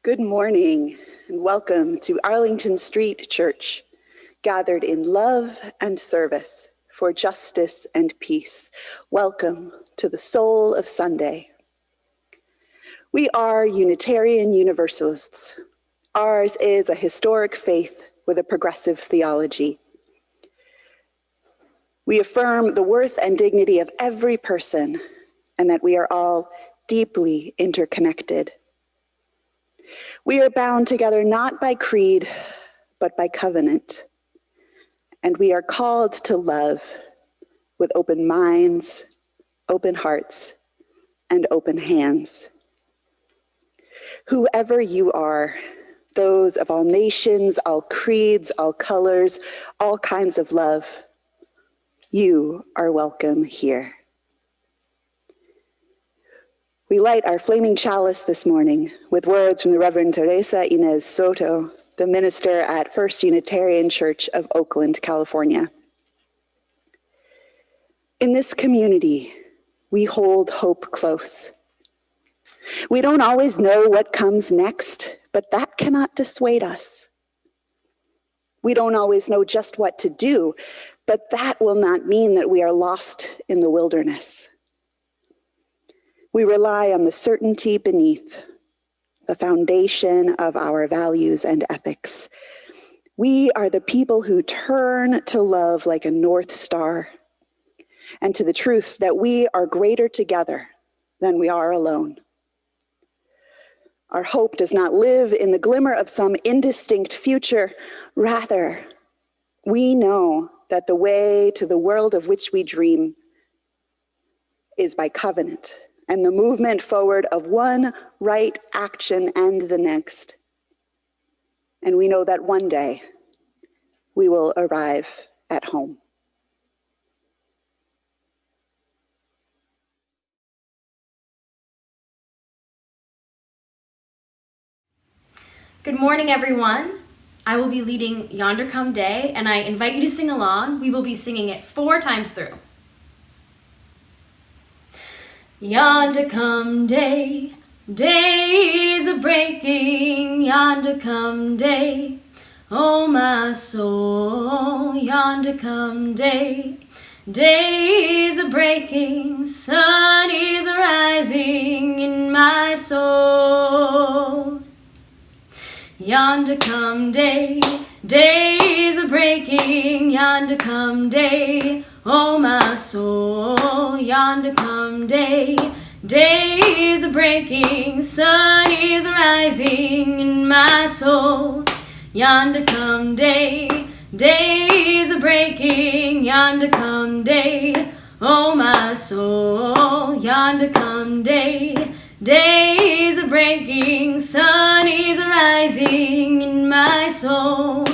Good morning and welcome to Arlington Street Church, gathered in love and service for justice and peace. Welcome to the soul of Sunday. We are Unitarian Universalists. Ours is a historic faith with a progressive theology. We affirm the worth and dignity of every person and that we are all deeply interconnected. We are bound together not by creed, but by covenant. And we are called to love with open minds, open hearts, and open hands. Whoever you are, those of all nations, all creeds, all colors, all kinds of love, you are welcome here. We light our flaming chalice this morning with words from the Reverend Teresa Inez Soto, the minister at First Unitarian Church of Oakland, California. In this community, we hold hope close. We don't always know what comes next, but that cannot dissuade us. We don't always know just what to do, but that will not mean that we are lost in the wilderness. We rely on the certainty beneath, the foundation of our values and ethics. We are the people who turn to love like a North Star and to the truth that we are greater together than we are alone. Our hope does not live in the glimmer of some indistinct future. Rather, we know that the way to the world of which we dream is by covenant and the movement forward of one right action and the next. And we know that one day we will arrive at home. Good morning, everyone. I will be leading Yonder Come Day, and I invite you to sing along. We will be singing it 4 times through. Yonder come day, days are breaking, yonder come day, oh my soul, yonder come day, days are breaking, sun is rising in my soul. Yonder come day, days are breaking, yonder come day, oh my soul, yonder come day, days are breaking, sun is rising in my soul. Yonder come day, days are breaking, yonder come day, oh my soul, yonder come day, days are breaking, sun is rising in my soul.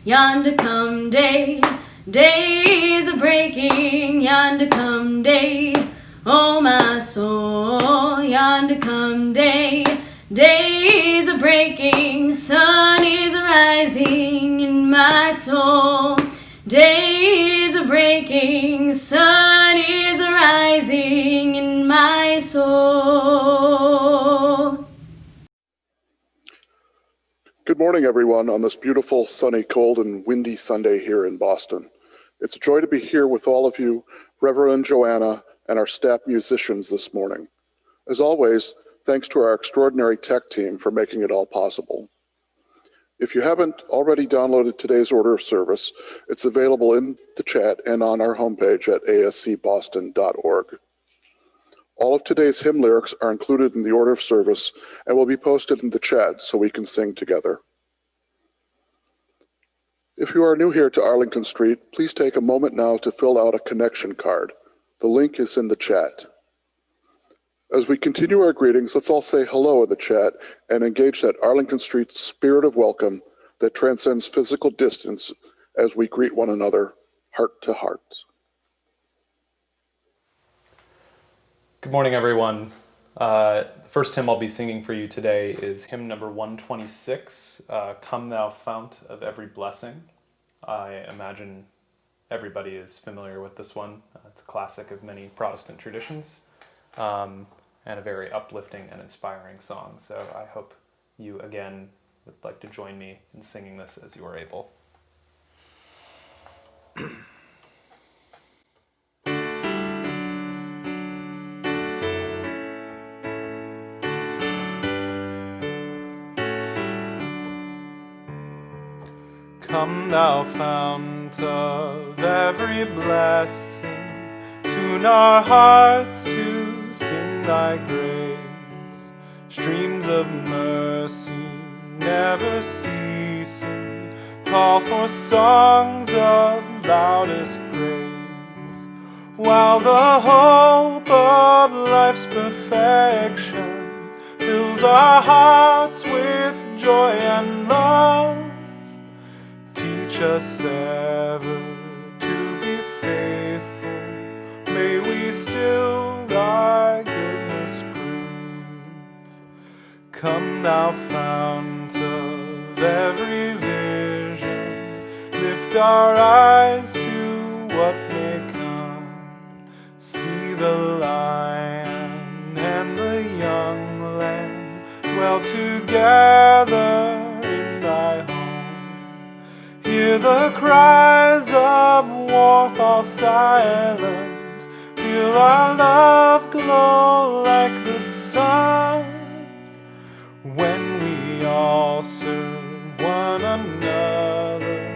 Yonder come day, days are breaking, yonder come day, oh my soul. Yonder come day, days are breaking, sun is rising in my soul. Days are breaking, sun is rising in my soul. Good morning, everyone, on this beautiful, sunny, cold, and windy Sunday here in Boston. It's a joy to be here with all of you, Reverend Joanna, and our staff musicians this morning. As always, thanks to our extraordinary tech team for making it all possible. If you haven't already downloaded today's order of service, it's available in the chat and on our homepage at ascboston.org. All of today's hymn lyrics are included in the order of service and will be posted in the chat so we can sing together. If you are new here to Arlington Street, please take a moment now to fill out a connection card. The link is in the chat. As we continue our greetings, let's all say hello in the chat and engage that Arlington Street spirit of welcome that transcends physical distance as we greet one another heart to heart. Good morning, everyone. First hymn I'll be singing for you today is hymn number 126, Come Thou Fount of Every Blessing. I imagine everybody is familiar with this one. It's a classic of many Protestant traditions, and a very uplifting and inspiring song. So I hope you again would like to join me in singing this as you are able. Come thou fount of every blessing, tune our hearts to sing thy grace. Streams of mercy never ceasing, call for songs of loudest praise. While the hope of life's perfection fills our hearts with joy and love, teach us ever to be faithful. May we still thy goodness prove. Come thou fount of every vision, lift our eyes to what may come. See the lion and the young lamb dwell together in thy home. Hear the cries of war fall silent, feel our love glow like the sun. When we all serve one another,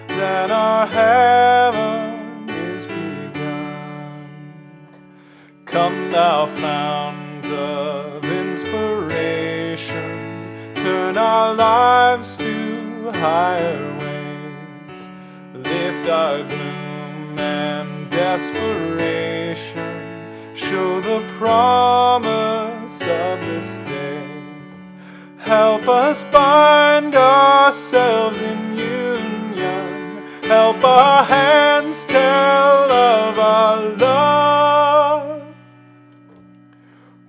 then our heaven is begun. Come thou fount of inspiration, turn our lives to higher ways. Lift our gloom and desperation, show the promise of this day. Help us bind ourselves in union, help our hands tell of our love.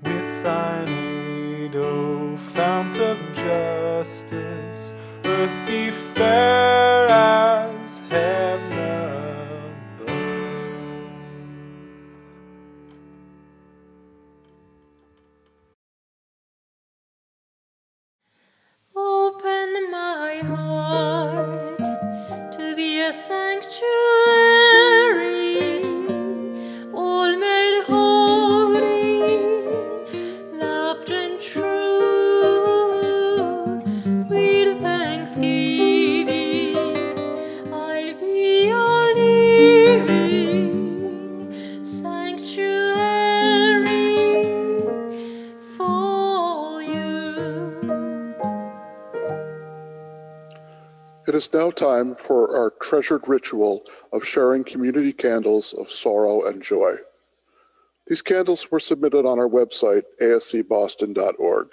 With thine aid, O fount of justice, earth be fair as heaven above. Open my heart to be a sanctuary, all made holy, loved and true. With thanksgiving, I'll be your living sanctuary for you. It is now time for our treasured ritual of sharing community candles of sorrow and joy. These candles were submitted on our website, ascboston.org.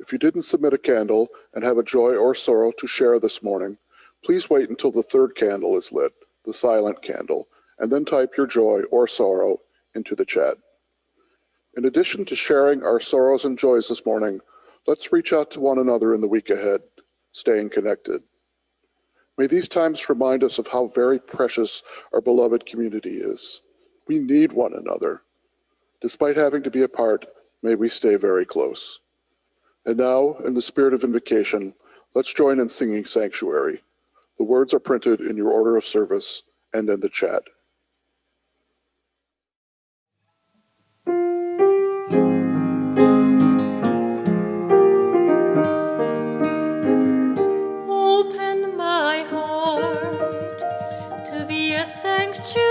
If you didn't submit a candle and have a joy or sorrow to share this morning, please wait until the third candle is lit, the silent candle, and then type your joy or sorrow into the chat. In addition to sharing our sorrows and joys this morning, let's reach out to one another in the week ahead, staying connected. May these times remind us of how very precious our beloved community is. We need one another. Despite having to be apart, may we stay very close. And now, in the spirit of invocation, let's join in singing Sanctuary. The words are printed in your order of service and in the chat. Open my heart to be a sanctuary,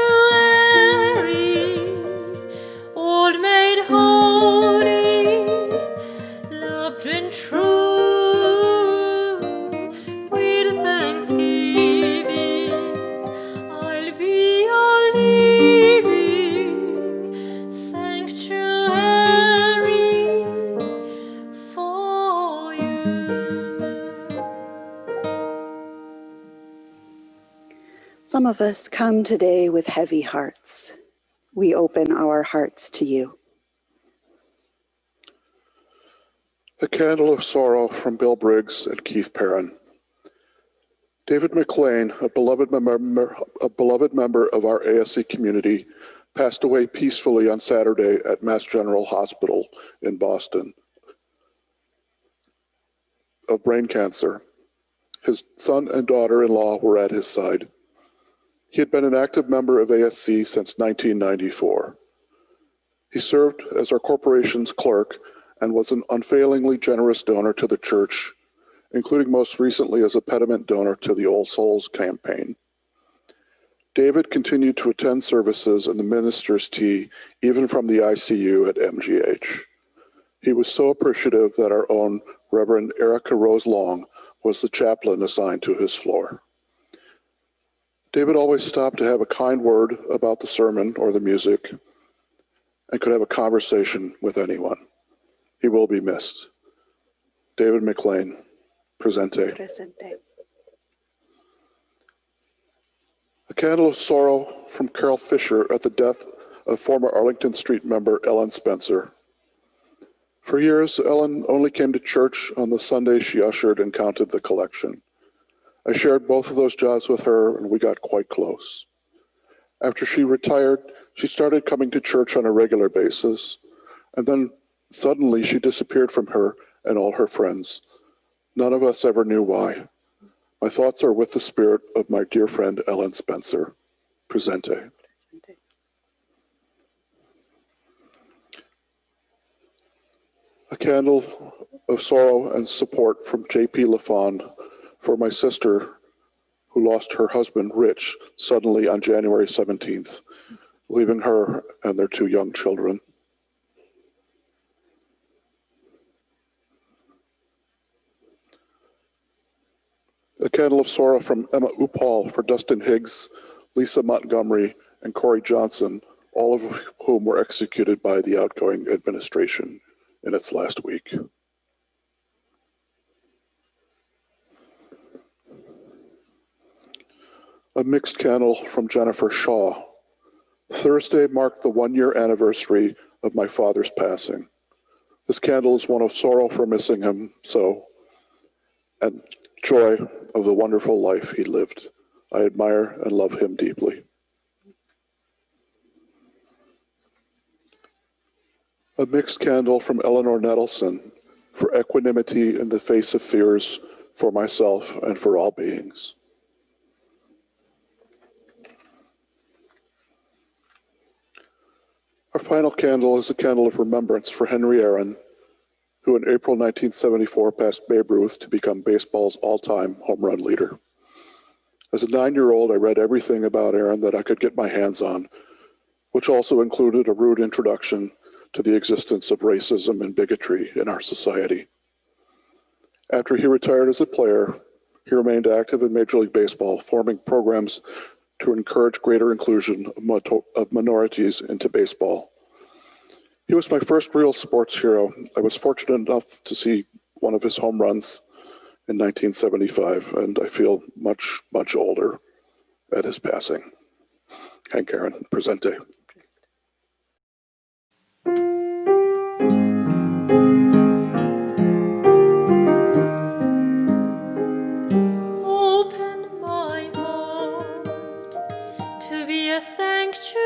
all made holy, loved and true. With thanksgiving, I'll be your living sanctuary for you. Some of us come today with heavy hearts. We open our hearts to you. A Candle of Sorrow from Bill Briggs and Keith Perrin. David McLean, a beloved member of our ASC community, passed away peacefully on Saturday at Mass General Hospital in Boston. of brain cancer. His son and daughter-in-law were at his side. He had been an active member of ASC since 1994. He served as our corporation's clerk and was an unfailingly generous donor to the church, including most recently as a pediment donor to the All Souls campaign. David continued to attend services in the minister's tea, even from the ICU at MGH. He was so appreciative that our own Reverend Erica Rose Long was the chaplain assigned to his floor. David always stopped to have a kind word about the sermon or the music and could have a conversation with anyone. He will be missed. David McLean, presente. Presente. A candle of sorrow from Carol Fisher at the death of former Arlington Street member Ellen Spencer. For years, Ellen only came to church on the Sunday she ushered and counted the collection. I shared both of those jobs with her, and we got quite close. After she retired, she started coming to church on a regular basis, and then suddenly she disappeared from her and all her friends. None of us ever knew why. My thoughts are with the spirit of my dear friend Ellen Spencer. Presente. A candle of sorrow and support from J.P. LaFawn for my sister who lost her husband, Rich, suddenly on January 17th, leaving her and their 2 young children. A candle of sorrow from Emma Upal for Dustin Higgs, Lisa Montgomery, and Corey Johnson, all of whom were executed by the outgoing administration in its last week. A mixed candle from Jennifer Shaw. Thursday marked the 1-year anniversary of my father's passing. This candle is one of sorrow for missing him and joy of the wonderful life he lived. I admire and love him deeply. A mixed candle from Eleanor Nettleson for equanimity in the face of fears for myself and for all beings. Our final candle is a candle of remembrance for Henry Aaron, who in April 1974 passed Babe Ruth to become baseball's all-time home run leader. As a 9-year-old, I read everything about Aaron that I could get my hands on, which also included a rude introduction to the existence of racism and bigotry in our society. After he retired as a player, he remained active in Major League Baseball, forming programs to encourage greater inclusion of minorities into baseball. He was my first real sports hero. I was fortunate enough to see one of his home runs in 1975, and I feel much, much older at his passing. Hank Aaron, presente. Open my heart to be a sanctuary,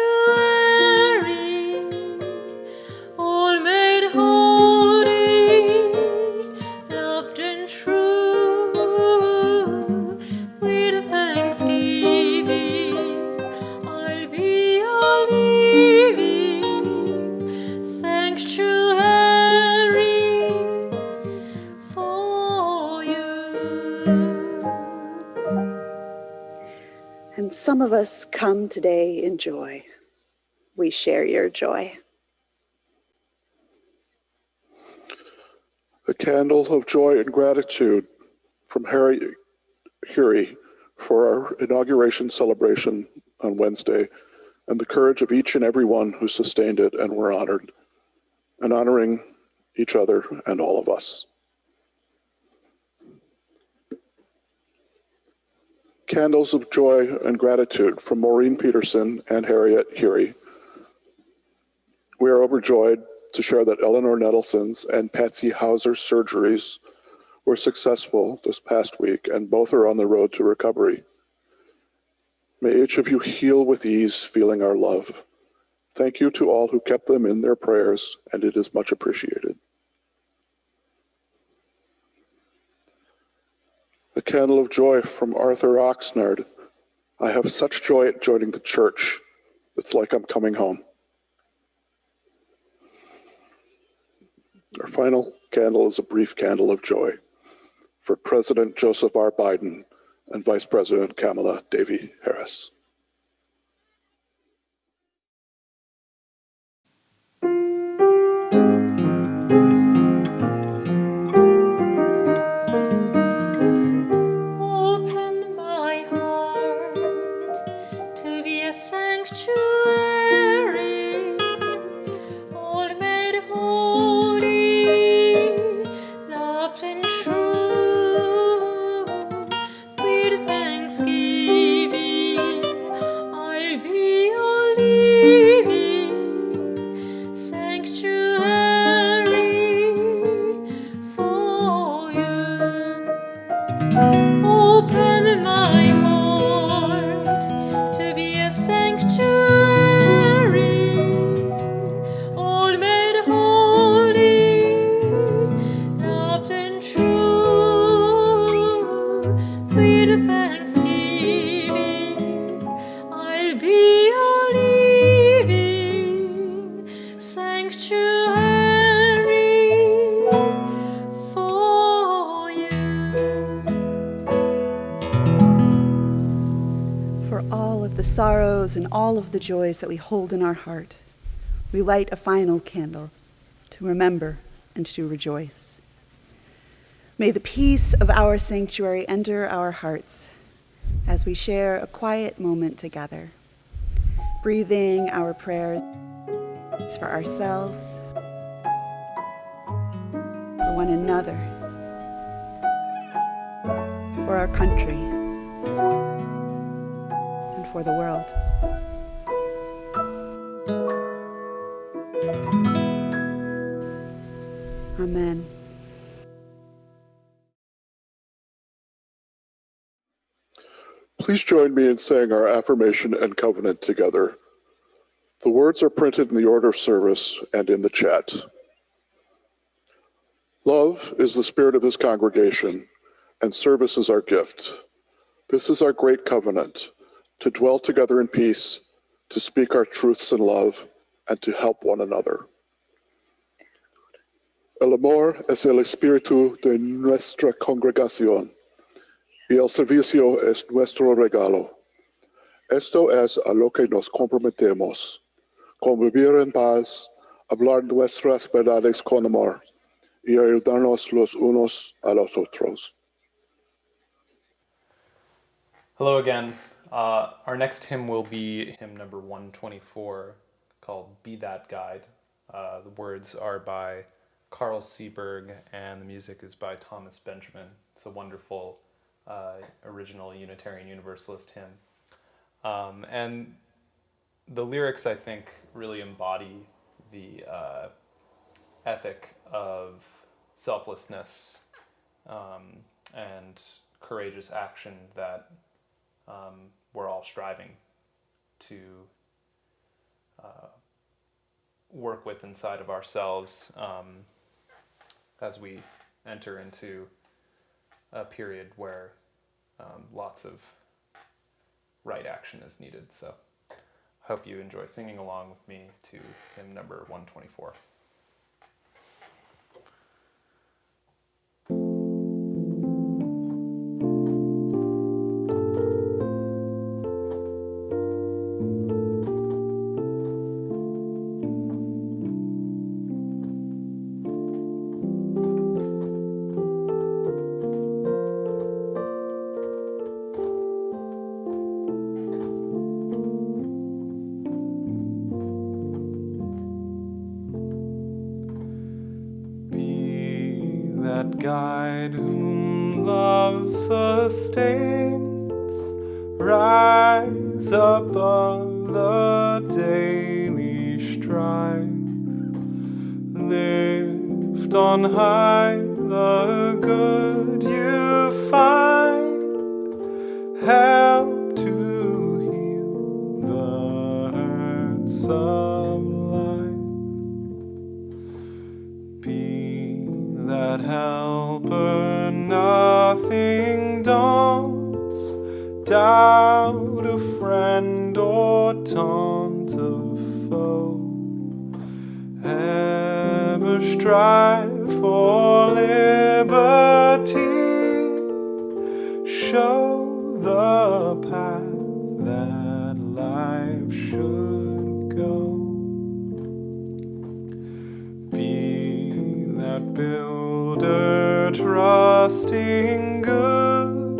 all made holy, loved and true. With thanksgiving, I'll be a living sanctuary for you. And some of us come today in joy. We share your joy. A candle of joy and gratitude from Harry Hury for our inauguration celebration on Wednesday, and the courage of each and every one who sustained it and were honored, and honoring each other and all of us. Candles of joy and gratitude from Maureen Peterson and Harriet Hury. We are overjoyed to share that Eleanor Nettleson's and Patsy Hauser's surgeries were successful this past week, and both are on the road to recovery. May each of you heal with ease, feeling our love. Thank you to all who kept them in their prayers, and it is much appreciated. candle of joy from Arthur Oxnard. I have such joy at joining the church. It's like I'm coming home. Our final candle is a brief candle of joy for President Joseph R. Biden and Vice President Kamala Devi Harris. Open my heart to be a sanctuary, all made holy, loved and true. With thanksgiving, I'll be your living sanctuary for you. Open my heart to be a sanctuary, all made holy, loved and true. With thanksgiving, I'll be your living sanctuary for you. For all of the sorrows and all of the joys that we hold in our heart, we light a final candle to remember and to rejoice. May the peace of our sanctuary enter our hearts as we share a quiet moment together, breathing our prayers for ourselves, for one another, for our country, and for the world. Amen. Please join me in saying our affirmation and covenant together. The words are printed in the order of service and in the chat. Love is the spirit of this congregation, and service is our gift. This is our great covenant, to dwell together in peace, to speak our truths in love, and to help one another. El amor es el espíritu de nuestra congregación, y el servicio es nuestro regalo. Esto es a lo que nos comprometemos, convivir en paz, hablar nuestras verdades con amor, y ayudarnos los unos a los otros. Hello again. Our next hymn will be hymn number 124, called Be That Guide. The words are by Carl Seberg, and the music is by Thomas Benjamin. It's a wonderful original Unitarian Universalist hymn. And the lyrics, I think, really embody the ethic of selflessness and courageous action that we're all striving to work with inside of ourselves as we enter into a period where lots of right action is needed. So I hope you enjoy singing along with me to hymn number 124. That guide whom love sustains, rise above the daily strife, lift on high the good you find, help to heal the hurts of life. Be that helper nothing daunts, doubt of friend or taunt of foe. Ever strive for liberty, show the path that life should go. Be that builder trusting good,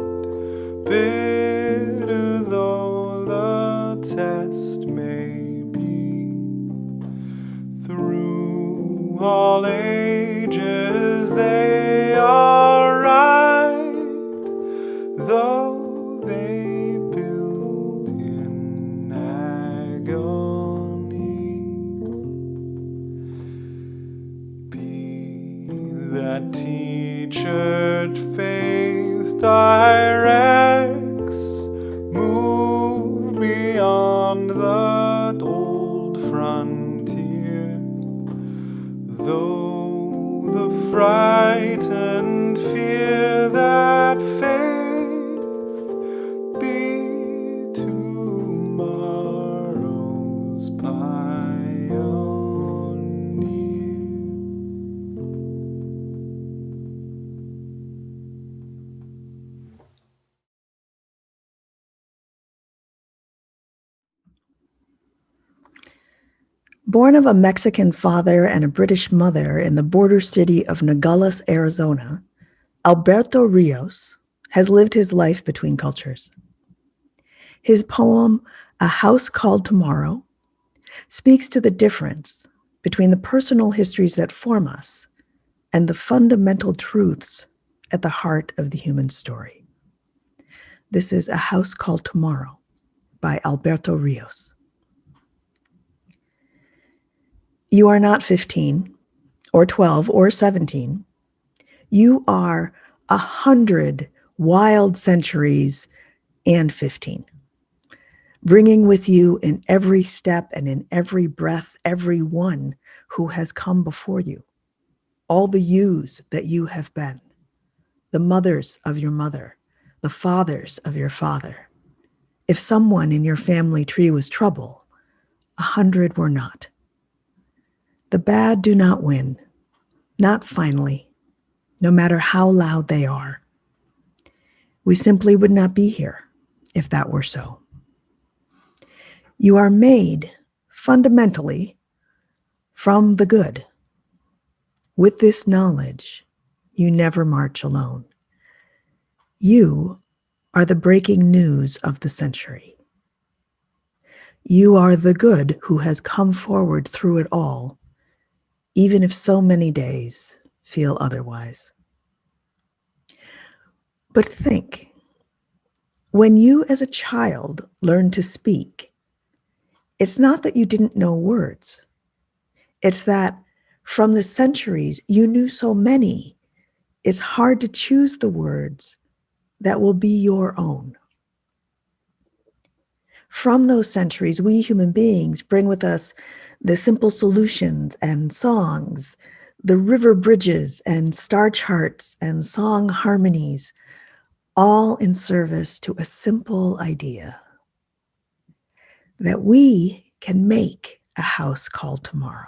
bitter though the test may be. Through all ages they are right, though they build in agony. Be that teacher faith directs, move beyond the old frontier. Though the frightened fear that faith be tomorrow's pioneer. Born of a Mexican father and a British mother in the border city of Nogales, Arizona, Alberto Rios has lived his life between cultures. His poem, A House Called Tomorrow, speaks to the difference between the personal histories that form us and the fundamental truths at the heart of the human story. This is A House Called Tomorrow by Alberto Rios. You are not 15 or 12 or 17. You are 100 wild centuries and 15, bringing with you in every step and in every breath, everyone who has come before you, all the yous that you have been, the mothers of your mother, the fathers of your father. If someone in your family tree was trouble, 100 were not. The bad do not win, not finally, no matter how loud they are. We simply would not be here if that were so. You are made fundamentally from the good. With this knowledge, you never march alone. You are the breaking news of the century. You are the good who has come forward through it all, even if so many days feel otherwise. But think, when you as a child learned to speak, it's not that you didn't know words. It's that from the centuries, you knew so many, it's hard to choose the words that will be your own. From those centuries, we human beings bring with us the simple solutions and songs, the river bridges and star charts and song harmonies, all in service to a simple idea that we can make a house called tomorrow.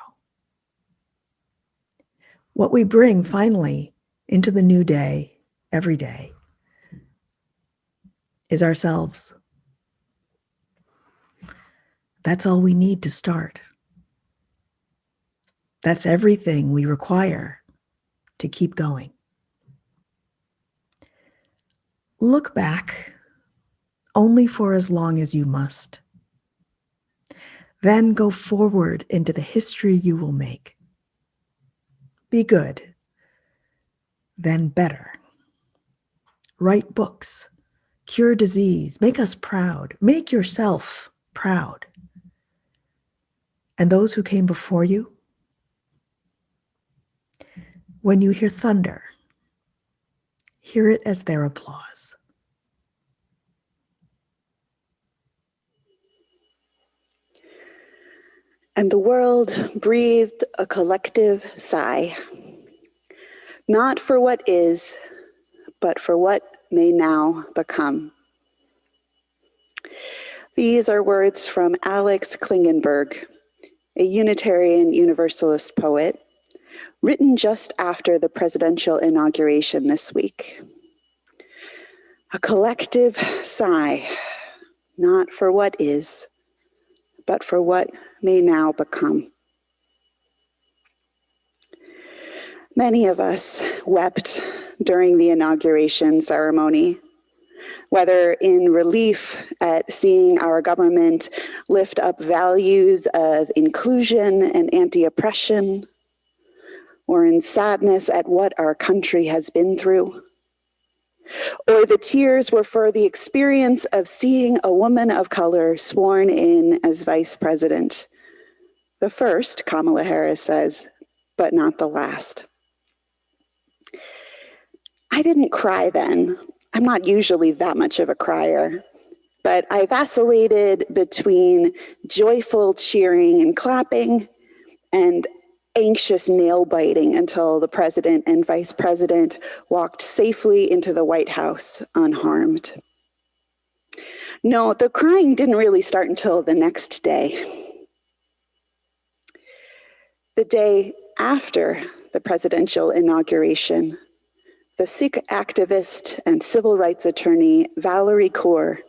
What we bring finally into the new day, every day, is ourselves. That's all we need to start. That's everything we require to keep going. Look back only for as long as you must. Then go forward into the history you will make. Be good, then better. Write books, cure disease, make us proud, make yourself proud. And those who came before you, when you hear thunder, hear it as their applause. And the world breathed a collective sigh. not for what is, but for what may now become. These are words from Alex Klingenberg, a Unitarian Universalist poet, written just after the presidential inauguration this week. A collective sigh, not for what is, but for what may now become. Many of us wept during the inauguration ceremony, whether in relief at seeing our government lift up values of inclusion and anti-oppression, or in sadness at what our country has been through. Or the tears were for the experience of seeing a woman of color sworn in as vice president. The first, Kamala Harris says, but not the last. I didn't cry then. I'm not usually that much of a crier, but I vacillated between joyful cheering and clapping and anxious nail biting until the president and vice president walked safely into the White House unharmed. No, the crying didn't really start until the next day. The day after the presidential inauguration, the Sikh activist and civil rights attorney Valerie Kaur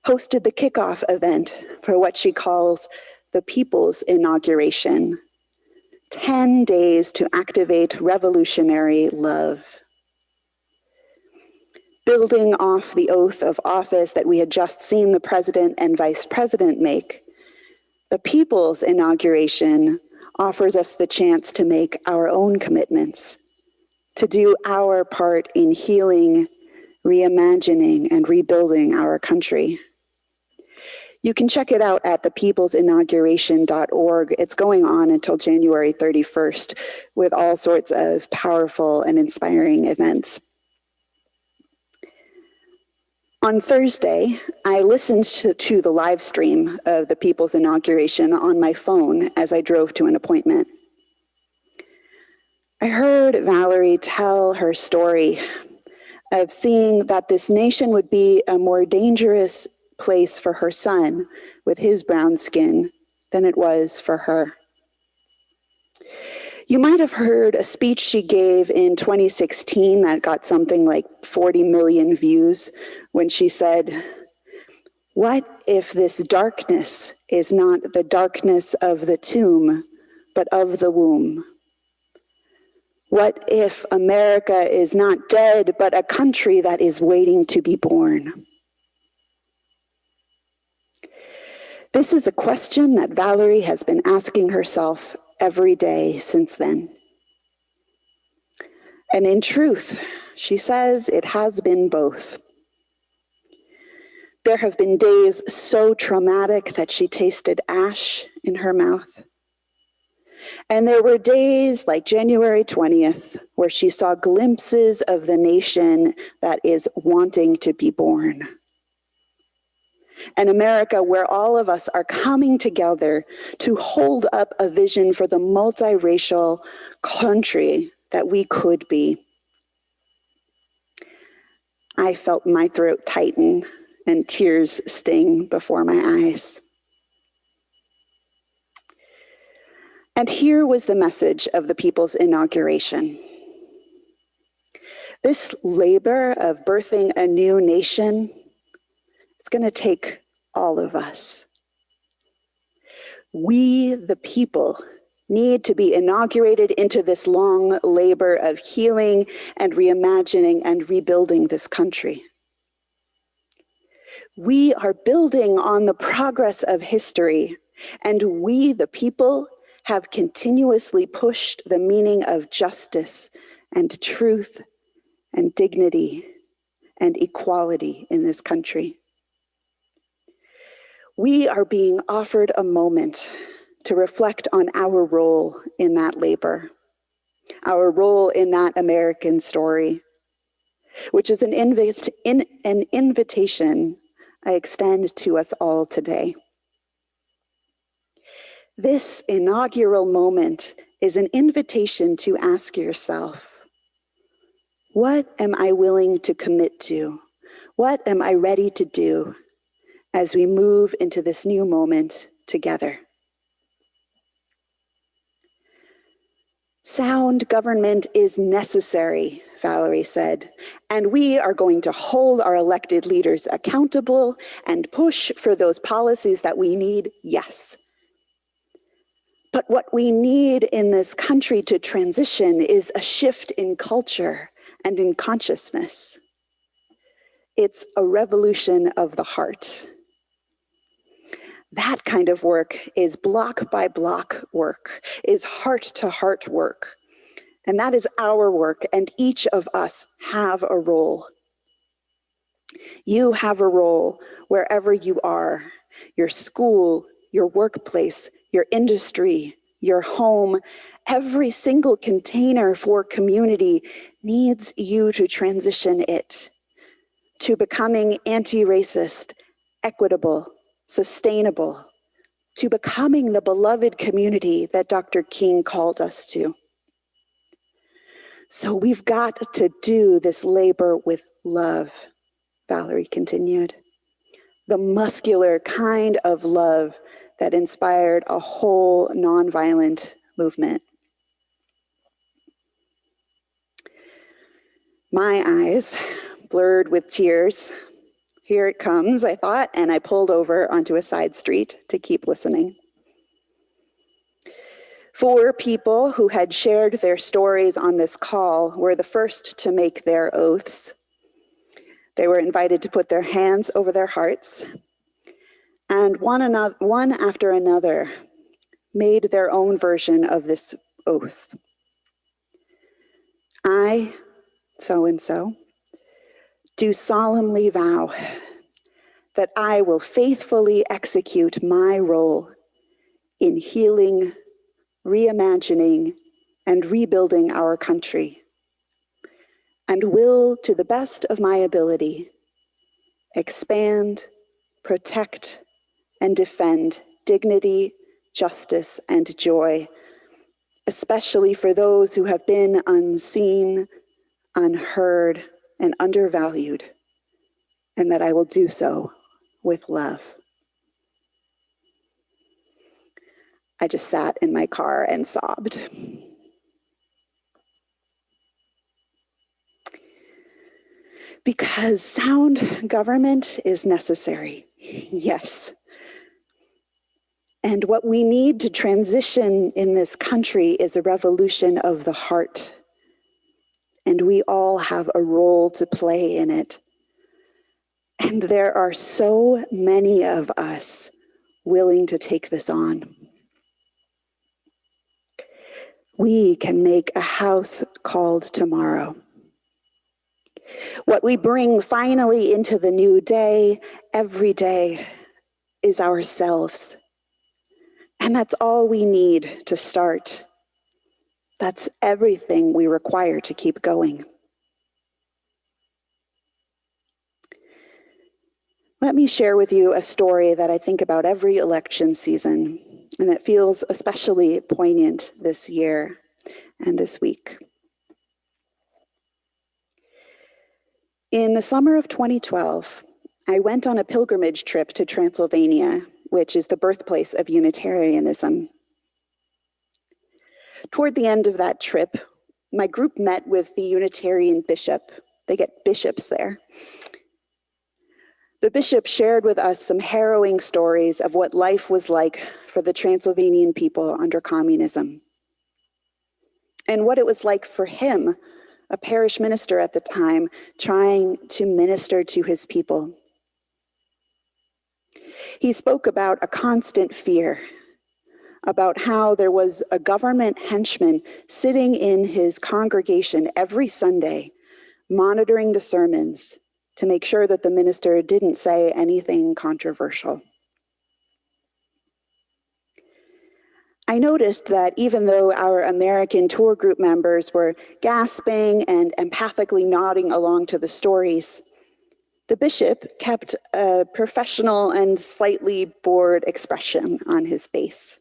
hosted the kickoff event for what she calls the People's Inauguration, 10 days to activate revolutionary love. Building off the oath of office that we had just seen the president and vice president make, the People's Inauguration offers us the chance to make our own commitments, to do our part in healing, reimagining, and rebuilding our country. You can check it out at thepeoplesinauguration.org. It's going on until January 31st with all sorts of powerful and inspiring events. On Thursday, I listened to the live stream of the People's Inauguration on my phone as I drove to an appointment. I heard Valerie tell her story of seeing that this nation would be a more dangerous place for her son with his brown skin than it was for her. You might have heard a speech she gave in 2016 that got something like 40 million views when she said, "What if this darkness is not the darkness of the tomb, but of the womb? What if America is not dead, but a country that is waiting to be born?" This is a question that Valerie has been asking herself every day since then. And in truth, she says it has been both. There have been days so traumatic that she tasted ash in her mouth. And there were days like January 20th, where she saw glimpses of the nation that is wanting to be born. An America where all of us are coming together to hold up a vision for the multiracial country that we could be. I felt my throat tighten and tears sting before my eyes. And here was the message of the People's Inauguration. This labor of birthing a new nation, it's going to take all of us. We, the people, need to be inaugurated into this long labor of healing and reimagining and rebuilding this country. We are building on the progress of history, and we, the people, have continuously pushed the meaning of justice and truth and dignity and equality in this country. We are being offered a moment to reflect on our role in that labor, our role in that American story, which is an invitation I extend to us all today. This inaugural moment is an invitation to ask yourself, What am I willing to commit to? What am I ready to do as we move into this new moment together? Sound government is necessary, Valerie said, and we are going to hold our elected leaders accountable and push for those policies that we need, yes. But what we need in this country to transition is a shift in culture and in consciousness. It's a revolution of the heart. That kind of work is block by block work, is heart to heart work. And that is our work, and each of us have a role. You have a role wherever you are, your school, your workplace, your industry, your home. Every single container for community needs you to transition it to becoming anti-racist, equitable, sustainable, to becoming the beloved community that Dr. King called us to. So we've got to do this labor with love, Valerie continued. The muscular kind of love that inspired a whole nonviolent movement. My eyes blurred with tears. Here it comes, I thought, and I pulled over onto a side street to keep listening. 4 people who had shared their stories on this call were the first to make their oaths. They were invited to put their hands over their hearts, and one after another made their own version of this oath. I, so-and-so, do solemnly vow that I will faithfully execute my role in healing, reimagining, and rebuilding our country, and will, to the best of my ability, expand, protect, and defend dignity, justice, and joy, especially for those who have been unseen, unheard, and undervalued, and that I will do so with love. I just sat in my car and sobbed. Because sound government is necessary, yes. And what we need to transition in this country is a revolution of the heart. And we all have a role to play in it. And there are so many of us willing to take this on. We can make a house called tomorrow. What we bring finally into the new day, every day, is ourselves. And that's all we need to start. That's everything we require to keep going. Let me share with you a story that I think about every election season, and that feels especially poignant this year and this week. In the summer of 2012, I went on a pilgrimage trip to Transylvania, which is the birthplace of Unitarianism. Toward the end of that trip, my group met with the Unitarian bishop. They get bishops there. The bishop shared with us some harrowing stories of what life was like for the Transylvanian people under communism, and what it was like for him, a parish minister at the time, trying to minister to his people. He spoke about a constant fear, about how there was a government henchman sitting in his congregation every Sunday, monitoring the sermons to make sure that the minister didn't say anything controversial. I noticed that even though our American tour group members were gasping and empathically nodding along to the stories, the bishop kept a professional and slightly bored expression on his face.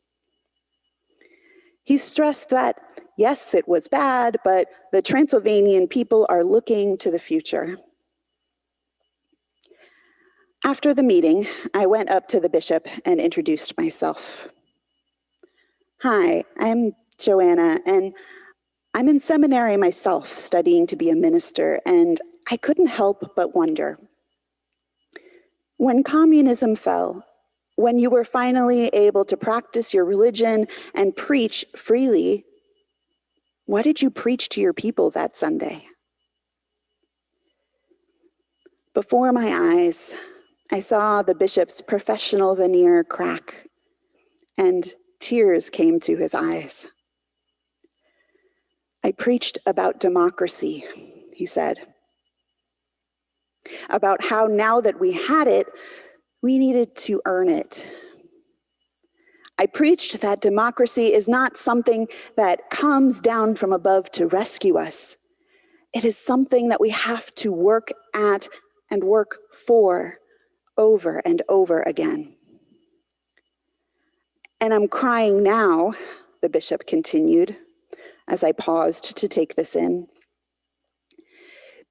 He stressed that yes, it was bad, but the Transylvanian people are looking to the future. After the meeting, I went up to the bishop and introduced myself. Hi, I'm Joanna, and I'm in seminary myself, studying to be a minister, and I couldn't help but wonder. When communism fell, when you were finally able to practice your religion and preach freely, what did you preach to your people that Sunday? Before my eyes, I saw the bishop's professional veneer crack, and tears came to his eyes. I preached about democracy, he said, about how now that we had it, we needed to earn it. I preached that democracy is not something that comes down from above to rescue us. It is something that we have to work at and work for over and over again. And I'm crying now, the bishop continued, as I paused to take this in,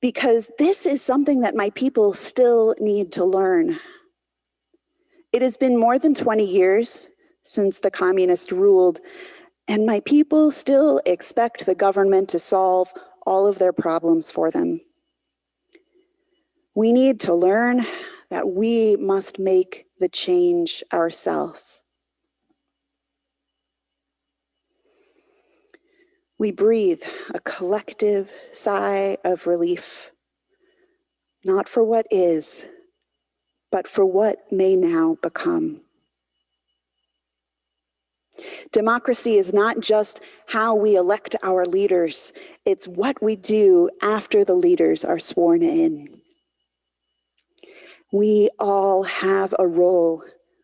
because this is something that my people still need to learn. It has been more than 20 years since the communists ruled, and my people still expect the government to solve all of their problems for them. We need to learn that we must make the change ourselves. We breathe a collective sigh of relief, not for what is, but for what may now become. Democracy is not just how we elect our leaders, it's what we do after the leaders are sworn in. We all have a role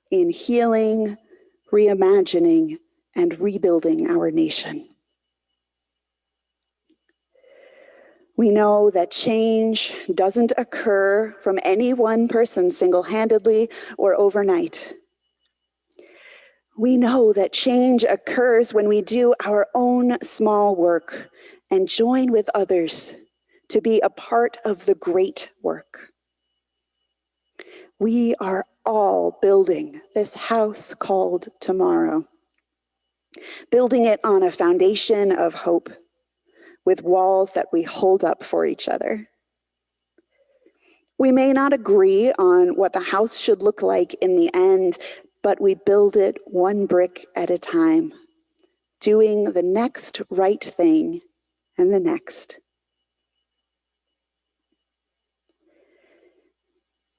in healing, reimagining, and rebuilding our nation. We know that change doesn't occur from any one person single-handedly or overnight. We know that change occurs when we do our own small work and join with others to be a part of the great work. We are all building this house called tomorrow, building it on a foundation of hope with walls that we hold up for each other. We may not agree on what the house should look like in the end, but we build it one brick at a time, doing the next right thing and the next.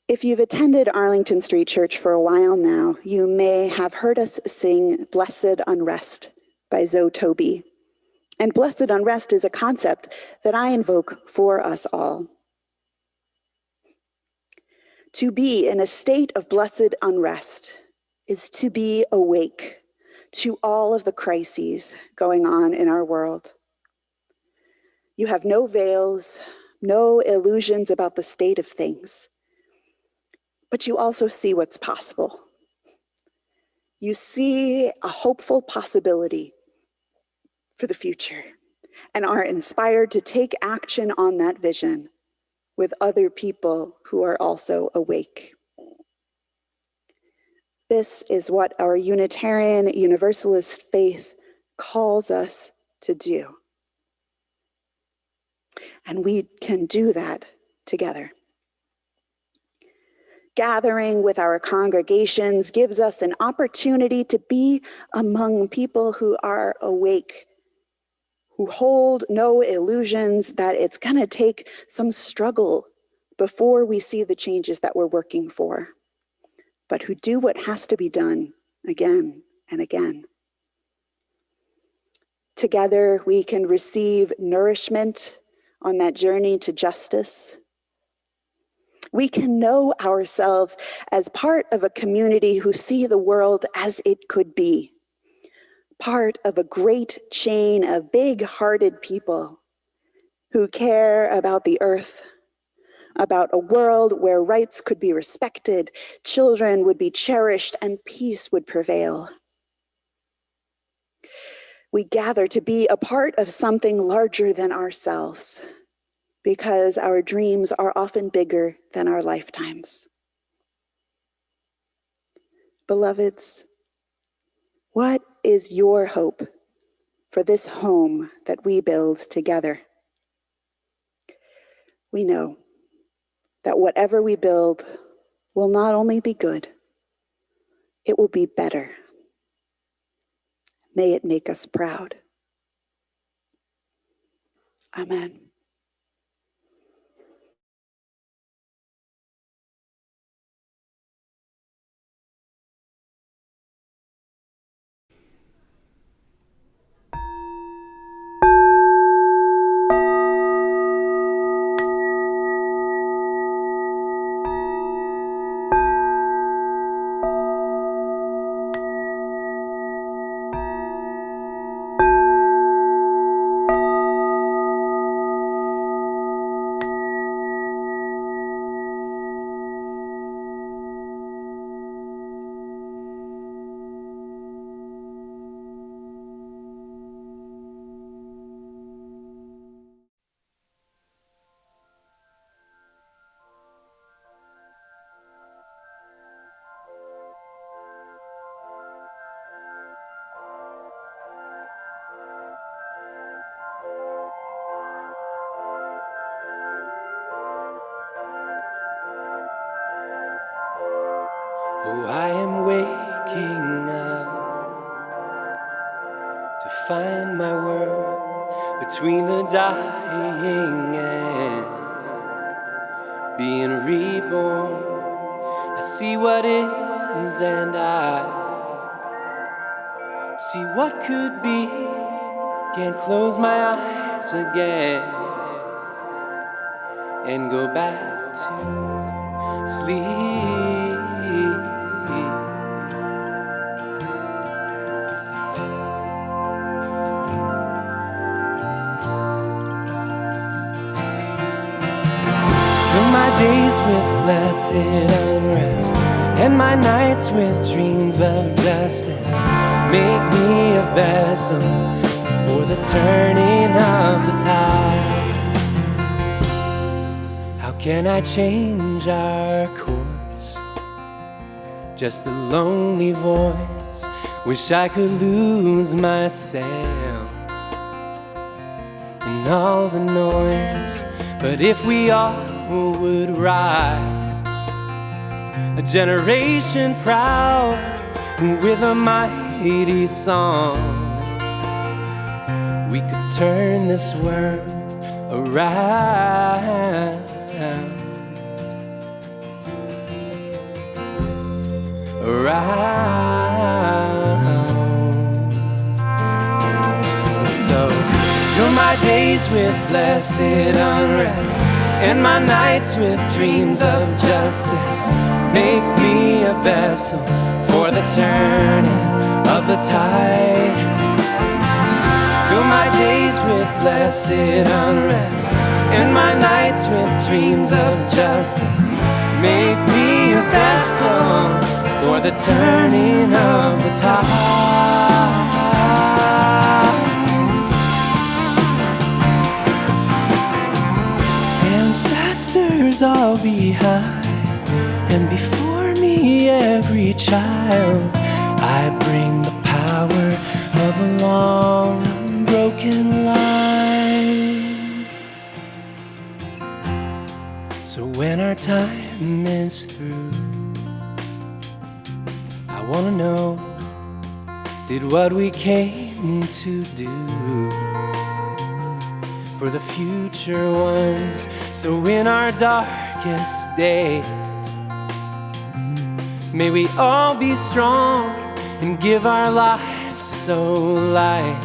If you've attended Arlington Street Church for a while now, you may have heard us sing Blessed Unrest by Zoe Toby. And blessed unrest is a concept that I invoke for us all. To be in a state of blessed unrest is to be awake to all of the crises going on in our world. You have no veils, no illusions about the state of things, but you also see what's possible. You see a hopeful possibility for the future and are inspired to take action on that vision with other people who are also awake. This is what our Unitarian Universalist faith calls us to do. And we can do that together. Gathering with our congregations gives us an opportunity to be among people who are awake, who hold no illusions that it's going to take some struggle before we see the changes that we're working for, but who do what has to be done again and again. Together, we can receive nourishment on that journey to justice. We can know ourselves as part of a community who see the world as it could be, part of a great chain of big-hearted people who care about the earth, about a world where rights could be respected, children would be cherished, and peace would prevail. We gather to be a part of something larger than ourselves, because our dreams are often bigger than our lifetimes. Beloveds, what is your hope for this home that we build together? We know that whatever we build will not only be good, it will be better. May it make us proud. Amen. Oh, I am waking up to find my world between the dying and being reborn. I see what is and I see what could be. Can't close my eyes again and go back to sleep. Fill my days with blessed unrest and my nights with dreams of justice. Make me a vessel for the turning of the tide. How can I change our course? Just a lonely voice. Wish I could lose myself in all the noise. But if we all would rise, a generation proud with a mighty song, we could turn this world around. So fill my days with blessed unrest and my nights with dreams of justice. Make me a vessel for the turning of the tide. Fill my days with blessed unrest and my nights with dreams of justice. Make me a vessel for the turning of the tide. Ancestors all behind, and before me every child. I bring the power of a long unbroken line. So when our time is through, I wanna know, did what we came to do for the future ones. So in our darkest days, may we all be strong and give our lives so life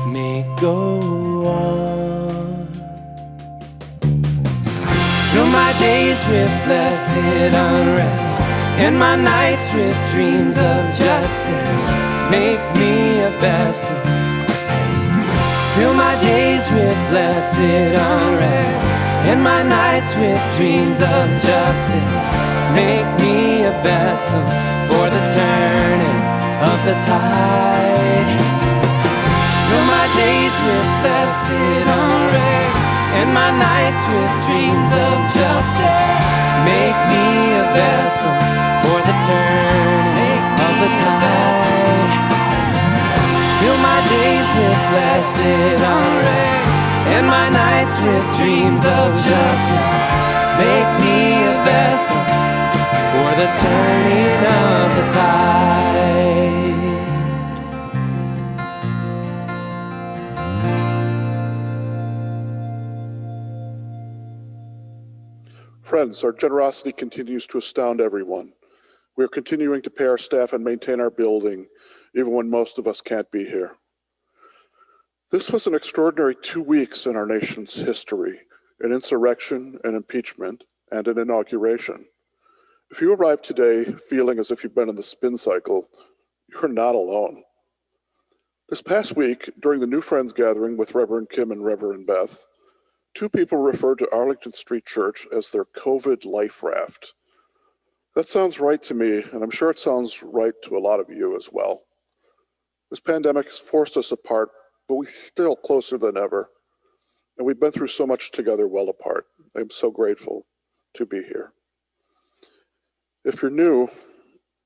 may go on. Fill my days with blessed unrest and my nights with dreams of justice. Make me a vessel. Fill my days with blessed unrest and my nights with dreams of justice. Make me a vessel for the turning of the tide. Fill my days with blessed unrest, and my nights with dreams of justice. Make me a vessel for the turning of the tide. Fill my days with blessed unrest, and my nights with dreams of justice. Make me a vessel for the turning of the tide. Friends, our generosity continues to astound everyone. We are continuing to pay our staff and maintain our building, even when most of us can't be here. This was an extraordinary 2 weeks in our nation's history, an insurrection, an impeachment, and an inauguration. If you arrive today feeling as if you've been in the spin cycle, you're not alone. This past week, during the New Friends gathering with Reverend Kim and Reverend Beth, 2 people referred to Arlington Street Church as their COVID life raft. That sounds right to me, and I'm sure it sounds right to a lot of you as well. This pandemic has forced us apart, but we're still closer than ever. And we've been through so much together well apart. I'm so grateful to be here. If you're new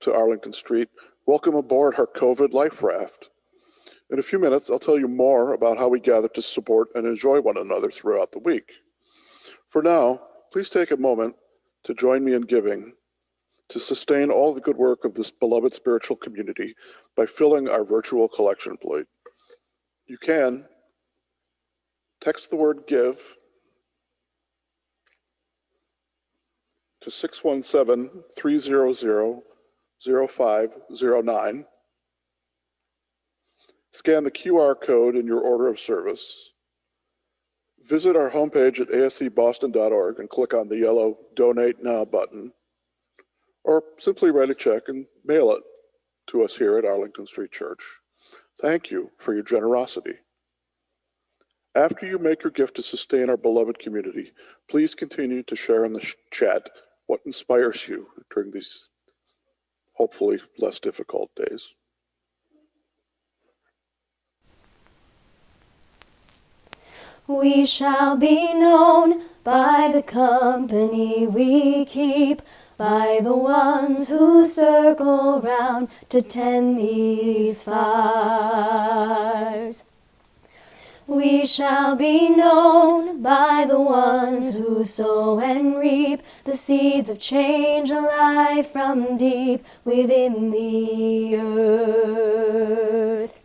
to Arlington Street, welcome aboard our COVID life raft. In a few minutes, I'll tell you more about how we gather to support and enjoy one another throughout the week. For now, please take a moment to join me in giving to sustain all the good work of this beloved spiritual community by filling our virtual collection plate. You can text the word GIVE to 617-300-0509. Scan the QR code in your order of service. Visit our homepage at ascboston.org and click on the yellow Donate Now button, or simply write a check and mail it to us here at Arlington Street Church. Thank you for your generosity. After you make your gift to sustain our beloved community, please continue to share in the chat what inspires you during these hopefully less difficult days. We shall be known by the company we keep, by the ones who circle round to tend these fires. We shall be known by the ones who sow and reap the seeds of change alive from deep within the earth.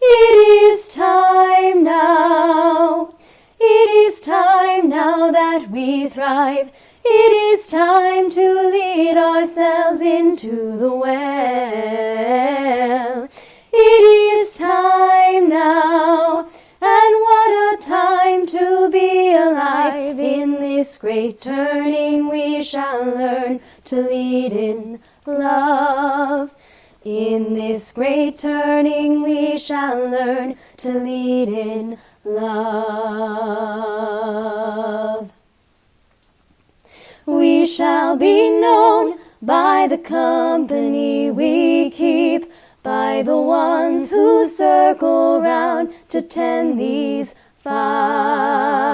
It is time now, it is time now that we thrive. It is time to lead ourselves into the well. It is time now, and what a time to be alive. In this great turning we shall learn to lead in love. In this great turning we shall learn to lead in love. We shall be known by the company we keep, by the ones who circle round to tend these fires.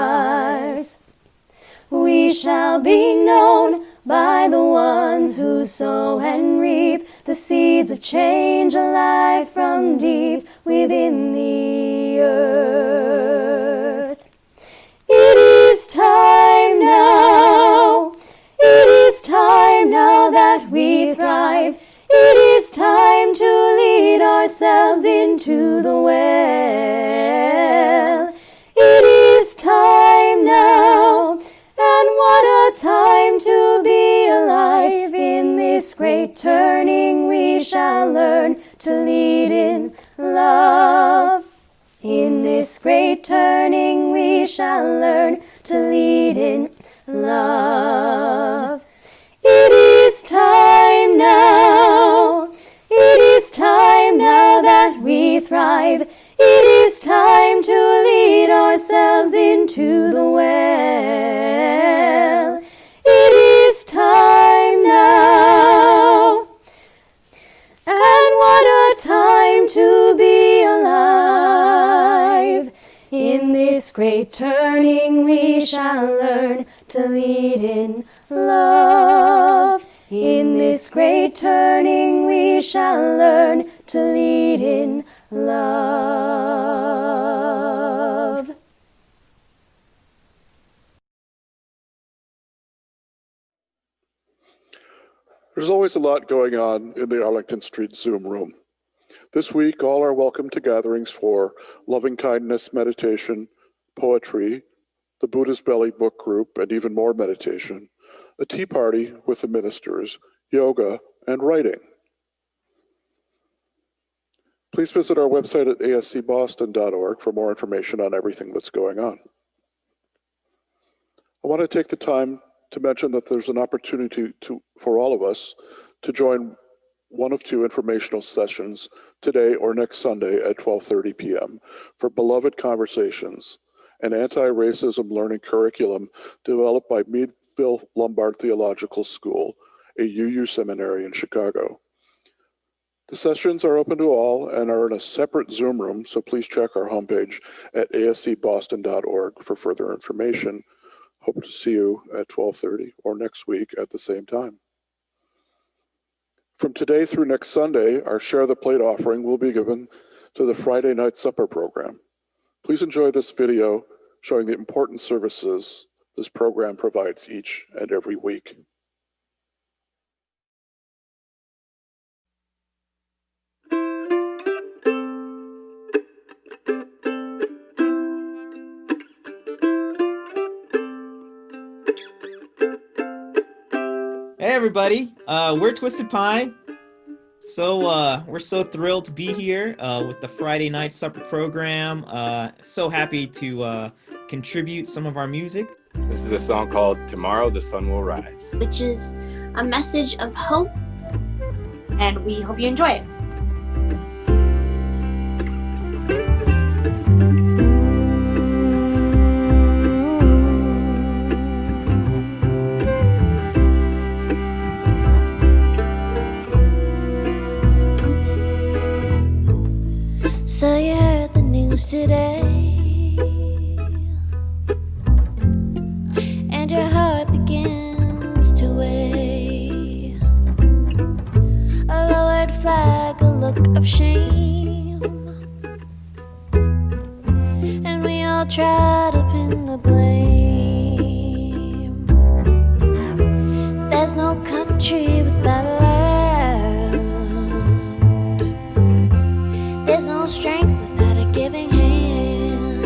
We shall be known by the ones who sow and reap the seeds of change alive from deep within the earth. It is time now, it is time now that we thrive. It is time to lead ourselves into the well. It is time now, and what a time to be alive. In this great turning we shall learn to lead in love. In this great turning we shall learn to lead in love. It is time now, it is time now that we thrive. It is time to lead ourselves into the well. It is time now, and what this great turning we shall learn to lead in love. In this great turning we shall learn to lead in love. There's always a lot going on in the Arlington Street Zoom room. This week, all are welcome to gatherings for loving kindness meditation, poetry, the Buddha's Belly book group, and even more meditation, a tea party with the ministers, yoga, and writing. Please visit our website at ascboston.org for more information on everything that's going on. I want to take the time to mention that there's an opportunity for all of us to join one of two informational sessions today or next Sunday at 12:30 p.m. for Beloved Conversations, an anti-racism learning curriculum developed by Meadville Lombard Theological School, a UU seminary in Chicago. The sessions are open to all and are in a separate Zoom room, so please check our homepage at ascboston.org for further information. Hope to see you at 12:30 or next week at the same time. From today through next Sunday, our Share the Plate offering will be given to the Friday Night Supper program. Please enjoy this video showing the important services this program provides each and every week. Hey everybody, we're Twisted Pie. We're so thrilled to be here with the Friday Night Supper program. So happy to contribute some of our music. This is a song called Tomorrow the Sun Will Rise, which is a message of hope, and we hope you enjoy it. So you heard the news today, and your heart begins to weigh. A lowered flag, a look of shame, and we all try to pin the blame. There's no country without a land. There's no strength without a giving hand,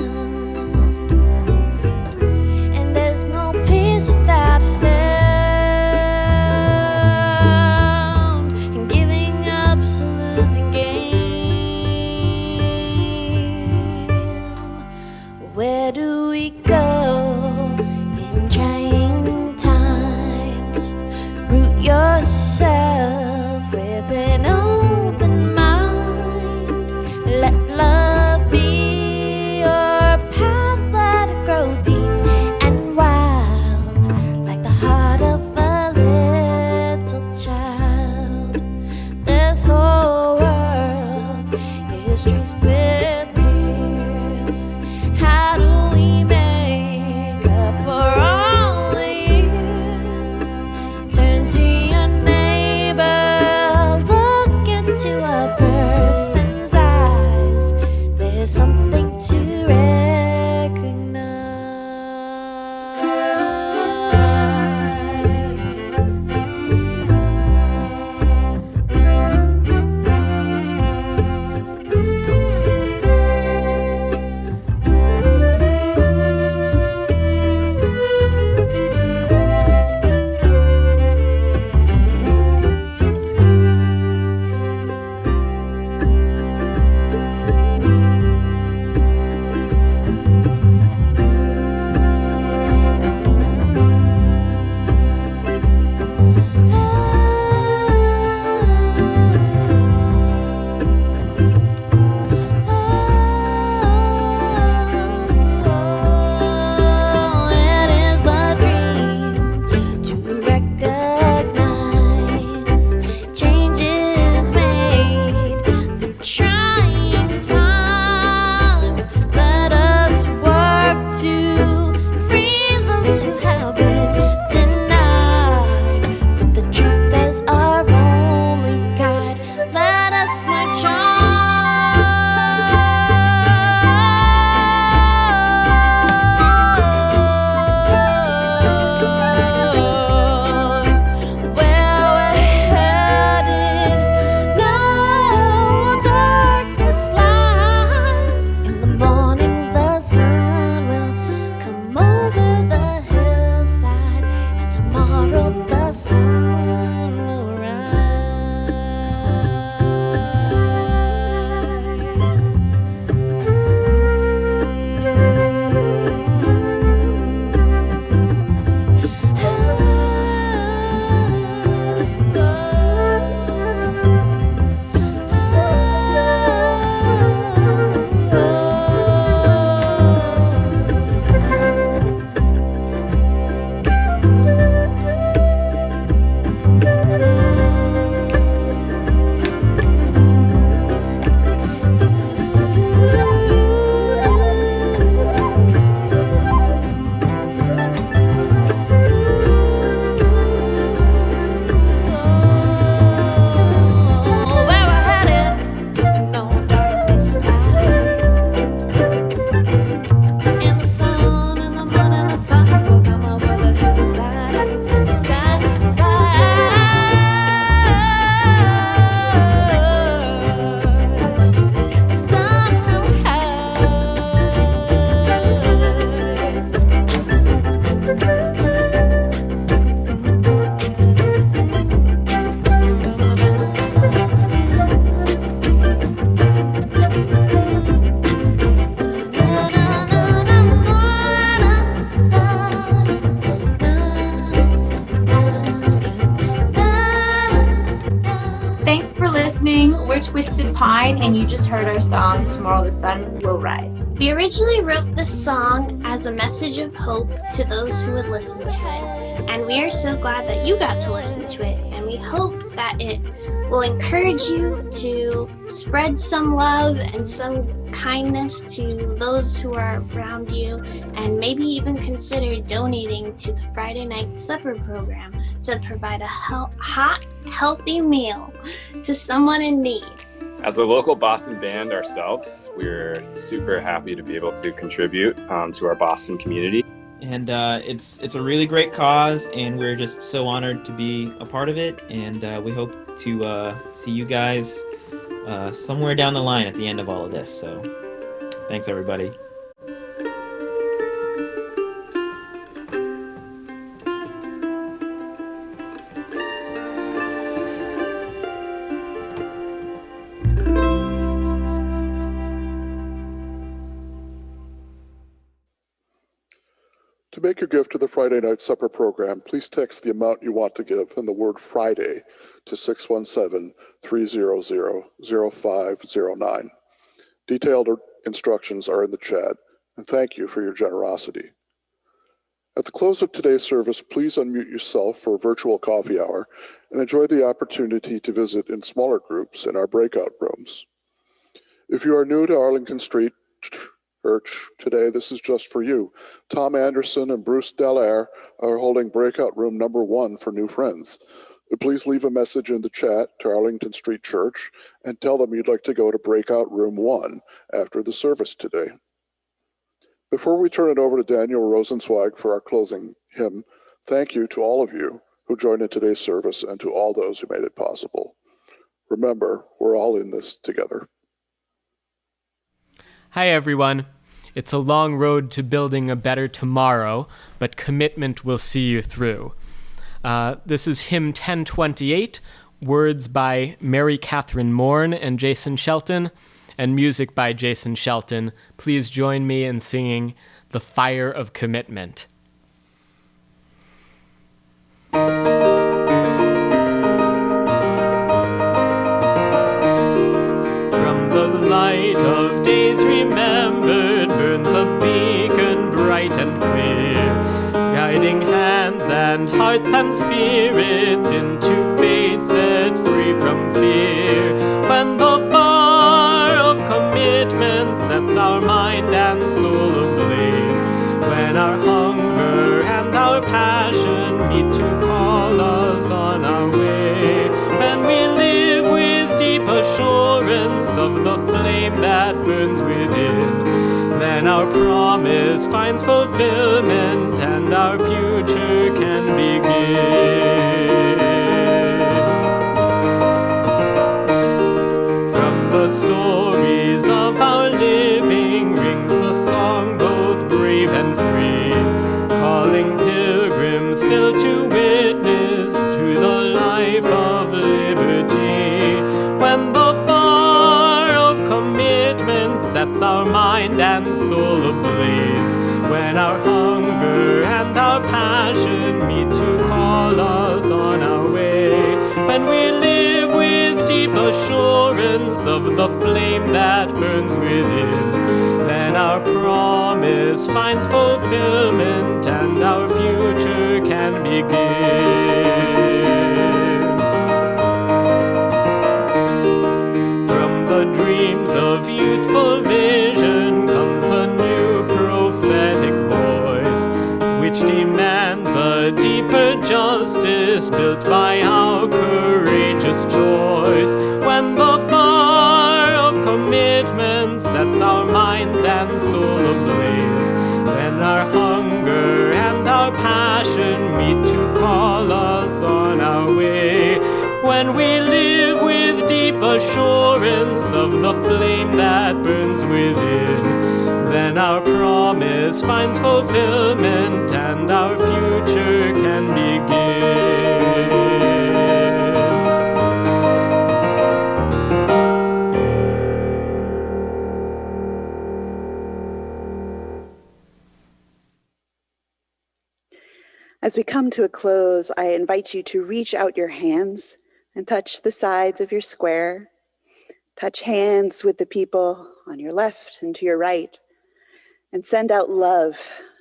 and there's no peace without a stand, and giving up's a losing game. Where do we go in trying times? Root your We're Twisted Pine, and you just heard our song, Tomorrow the Sun Will Rise. We originally wrote this song as a message of hope to those who would listen to it, and we are so glad that you got to listen to it, and we hope that it will encourage you to spread some love and some kindness to those who are around you, and maybe even consider donating to the Friday night supper program to provide a hot, healthy meal to someone in need. As a local Boston band ourselves, we're super happy to be able to contribute to our Boston community. And it's a really great cause, and we're just so honored to be a part of it. And we hope to see you guys somewhere down the line at the end of all of this. So thanks, everybody. To make your gift to the Friday Night Supper program, please text the amount you want to give and the word Friday to 617-300-0509. Detailed instructions are in the chat, and thank you for your generosity. At the close of today's service, please unmute yourself for a virtual coffee hour and enjoy the opportunity to visit in smaller groups in our breakout rooms. If you are new to Arlington Street Church today, this is just for you. Tom Anderson and Bruce Dallaire are holding breakout room number 1 for new friends. Please leave a message in the chat to Arlington Street Church and tell them you'd like to go to breakout room 1 after the service today. Before we turn it over to Daniel Rosenzweig for our closing hymn, thank you to all of you who joined in today's service and to all those who made it possible. Remember, we're all in this together. Hi, everyone. It's a long road to building a better tomorrow, but commitment will see you through. This is hymn 1028, words by Mary Catherine Morn and Jason Shelton, and music by Jason Shelton. Please join me in singing The Fire of Commitment. From the light of days remembered burns a beacon bright and clear, guiding hands and hearts and spirits into faith set free from fear. When the fire of commitment sets our mind and soul ablaze, when our hunger and our passion meet to call us on our way, when we live with deep assurance of the flame that burns within, then our promise finds fulfillment and our future can begin. From the stories of our living rings a song both brave and free, calling pilgrims still to witness to the life of liberty. When the fire of commitment sets our mind and soul ablaze, when our hunger and our passion meet to call us on our way, when we live with deep assurance of the flame that burns within, then our promise finds fulfillment and our future can begin. From the dreams of youthful vision comes a new prophetic voice, which demands a deeper justice built by our courageous choice. When the fire of commitment sets our minds and soul ablaze, when our hunger and our passion meet to call us on our way, when we live with deep assurance of the flame that burns within, then our promise finds fulfillment and our future can begin. As we come to a close, I invite you to reach out your hands and touch the sides of your square. Touch hands with the people on your left and to your right, and send out love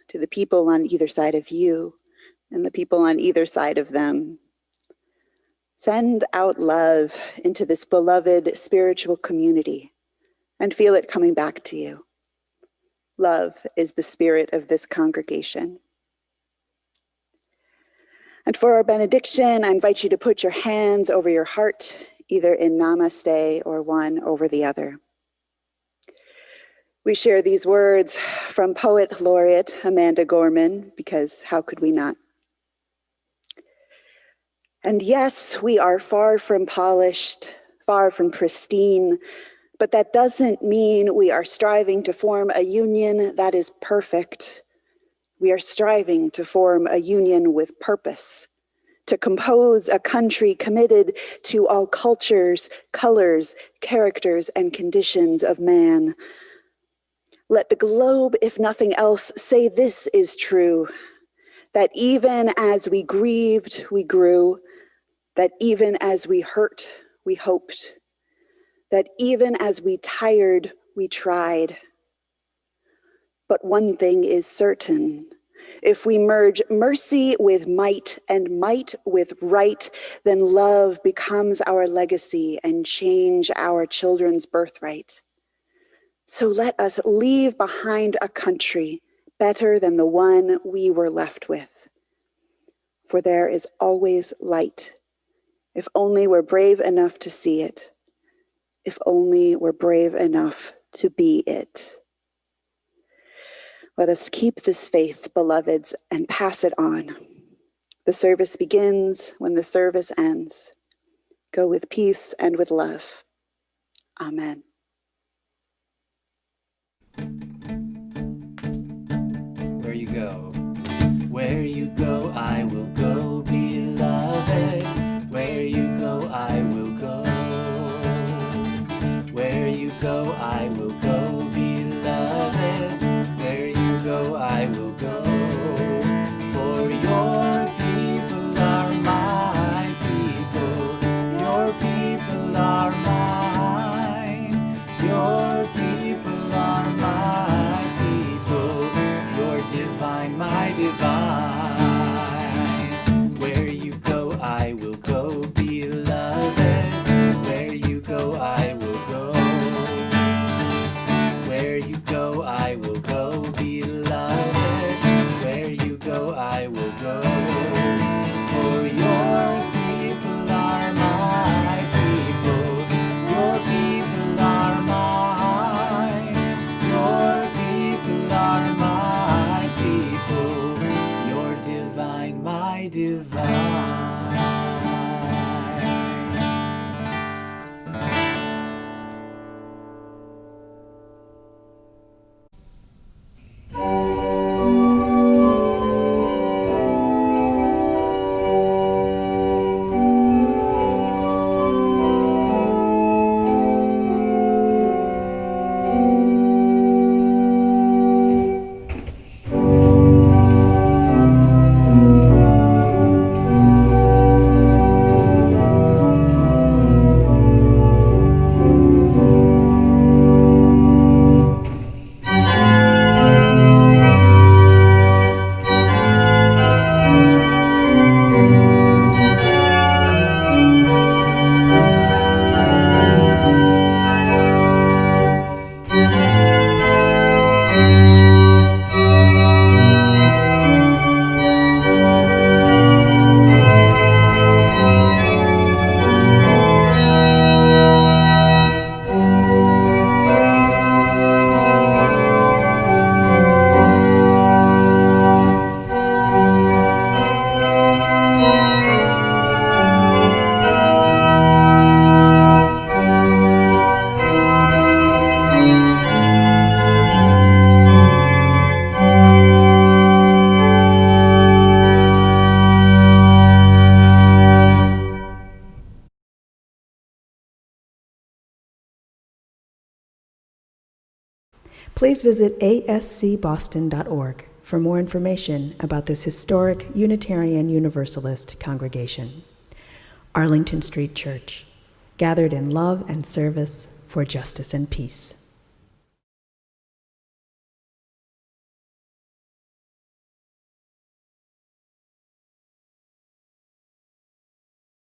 to the people on either side of you and the people on either side of them. Send out love into this beloved spiritual community and feel it coming back to you. Love is the spirit of this congregation. And for our benediction, I invite you to put your hands over your heart, either in namaste or one over the other. We share these words from poet laureate Amanda Gorman, because how could we not? And yes, we are far from polished, far from pristine, but that doesn't mean we are striving to form a union that is perfect. We are striving to form a union with purpose, to compose a country committed to all cultures, colors, characters, and conditions of man. Let the globe, if nothing else, say this is true, that even as we grieved, we grew, that even as we hurt, we hoped, that even as we tired, we tried. But one thing is certain. If we merge mercy with might and might with right, then love becomes our legacy and change our children's birthright. So let us leave behind a country better than the one we were left with. For there is always light, if only we're brave enough to see it, if only we're brave enough to be it. Let us keep this faith, beloveds, and pass it on. The service begins when the service ends. Go with peace and with love. Amen. Where you go, I will go, beloved. Where you go, I will go. Where you go, I will go, beloved. Where you go, I will go. For your people are my people. Your people are mine. Your people are my people. Your divine, my divine. Where you go, I will go, beloved. Where you go, I will go. Where you go, I will go, beloved. Where you go, I will go. For your people are my people. Your people are mine. Your people are my people. Your divine, my divine. Please visit ascboston.org for more information about this historic Unitarian Universalist congregation. Arlington Street Church, gathered in love and service for justice and peace.